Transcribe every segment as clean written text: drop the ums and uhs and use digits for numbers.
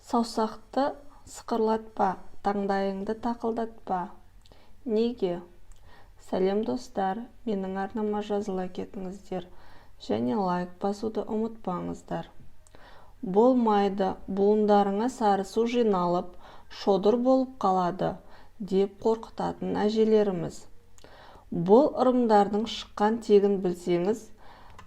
Саусақты сықырлатпа, таңдайыңды тақылдатпа. Неге? Сәлем достар, менің арнама жазыла кетіңіздер және лайк басуды ұмытпаңыздар. Болмайды, буындарыңа сары су жиналып, шодыр болып қалады, деп қорқытатын әжелеріміз. Бұл ырымдардың шыққан тегін білсеңіз,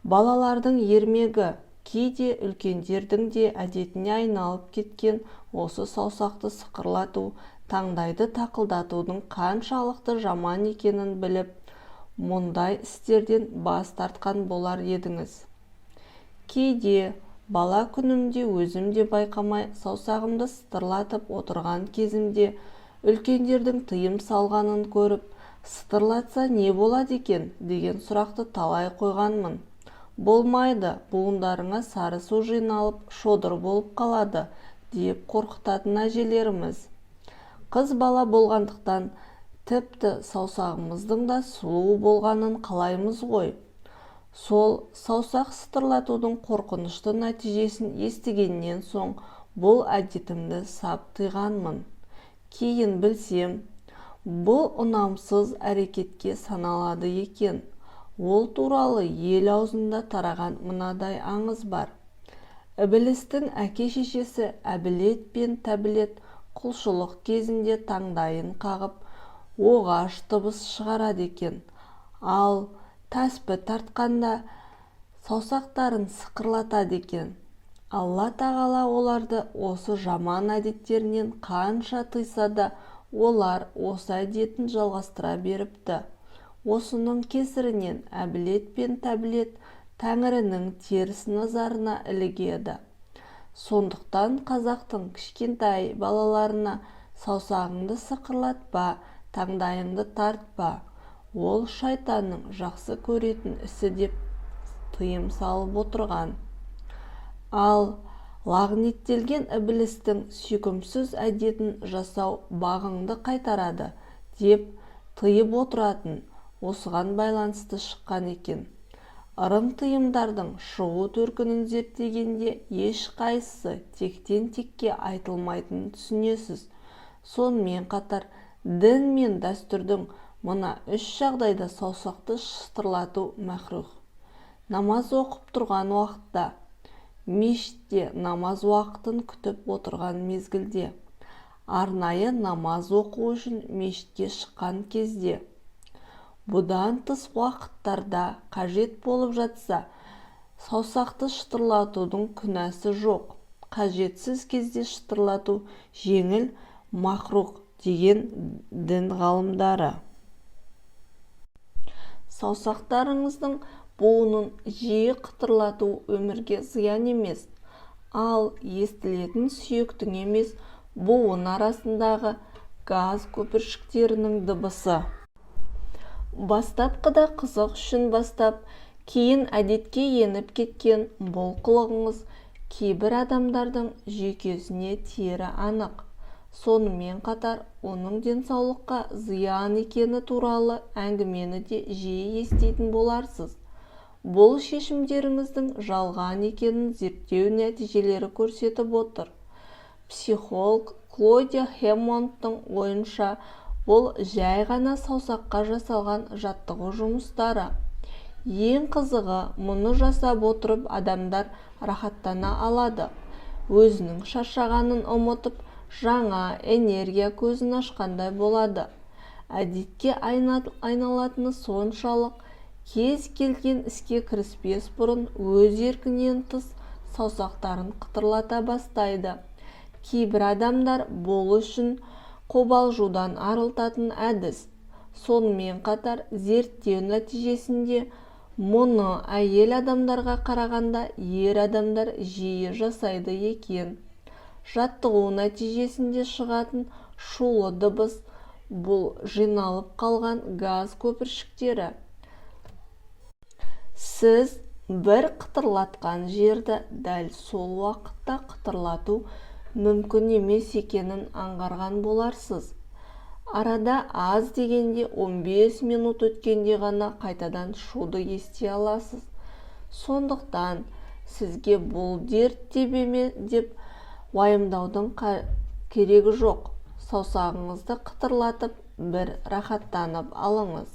балалардың ермегі, кейде үлкендердің де әдетіне айналып кеткен осы саусақты сықырлату, таңдайды тақылдатудың қаншалықты жаман екенін біліп, мұндай істерден бас тартқан болар едіңіз. Кейде бала күнімде өзім де байқамай саусағымды сытырлатып отырған кезімде үлкендердің тыйым салғанын көріп, сытырлатса не болады екен деген сұрақты талай қойғанмын. Болмайды, буындарыңа сары су жиналып, шодыр болып қалады, деп қорқытатын әжелеріміз. Қыз бала болғандықтан, тіпті саусағымыздың да сұлу болғанын қалаймыз ғой. Сол саусақ сытырлатудың қорқынышты нәтижесін естігеннен соң бұл әдетімді сап тыйғанмын. Кейін білсем, бұл ұнамсыз әрекетке саналады екен. Ол туралы ел аузында тараған мынадай аңыз бар. Ібілістің әке-шешесі Әбілет пен Тәбілет құлшылық кезінде таңдайын қағып, оғаш дыбыс шығарады екен. Ал тәспі тартқанда саусақтарын сықырлатады екен. Алла тағала оларды осы жаман әдеттерінен қанша тыйса да, олар осы әдетін жалғастыра беріпті. Осының кесірінен Әбілет пен Тәбілет Тәңірінің теріс назарына ілігеді. Сондықтан қазақтың кішкентай балаларына саусағыңды сықырлатпа, таңдайыңды тартпа, ол шайтанның жақсы көретін ісі деп тыйым салып отырған. Ал лағнеттелген ібілістің сүйкімсіз әдетін жасау бағыңды қайтарады деп тыйып отыратын осыған байланысты шыққан екен. Ырым тыйымдардың шығу төркінін зерттегенде ешқайсысы тектен текке айтылмайтынын түсінесіз. Сонымен қатар дін мен дәстүрдің мына 3 жағдайда саусақты шытырлату мәкруһ. Намаз оқып тұрған уақытта, мешітте намаз уақытын күтіп отырған мезгілде, арнайы намаз оқу үшін мешітке шыққан кезде, бұдан тыс уақыттарда қажет болып жатса, саусақты шытырлатудың күнәсі жоқ. Қажетсіз кезде шытырлату жеңіл мақрух деген дін ғалымдары. Саусақтарыңыздың буынын жиі қытырлату өмірге зиян емес, ал естілетін сүйектің емес, буын арасындағы газ көпіршіктерінің дыбысы. Бастапқыда қызық үшін бастап, кейін әдетке еніп кеткен бұл қылығыңыз кейбір адамдардың жүйкесіне тиері анық. Сонымен қатар, оның денсаулыққа зиян екені туралы әңгімені де жиі еститін боларсыз. Бұл шешімдеріңіздің жалған екенін зерттеу нәтижелері көрсетіп отыр. Психолог Клодия Хэммондтың ойынша, бұл жай ғана саусаққа жасалған жаттығу жұмыстары. Ең қызығы, мұны жасап отырып адамдар рахаттана алады. Өзінің шаршағанын ұмытып, жаңа энергия көзін ашқандай болады. Әдетке айналатыны соншалық, кез келген іске кіріспес бұрын өз еркінен тыс саусақтарын қытырлата бастайды. Кейбір адамдар бұл үшін қобалжудан арылтатын әдіс. Сонымен қатар зерттеу нәтижесінде мұны әйел адамдарға қарағанда ер адамдар жиі жасайды екен. Жаттығу нәтижесінде шығатын шулы дыбыс бұл жиналып қалған газ көпіршіктері. Сіз бір қытырлатқан жерді дәл сол уақытта қытырлату мүмкін емес екенін аңғарған боларсыз. Арада аз дегенде 15 минут өткенде ғана қайтадан шуды ести аласыз. Сондықтан сізге бұл дерт деп уайымдаудың керегі жоқ. Саусағыңызды қытырлатып бір рахаттанып алыңыз.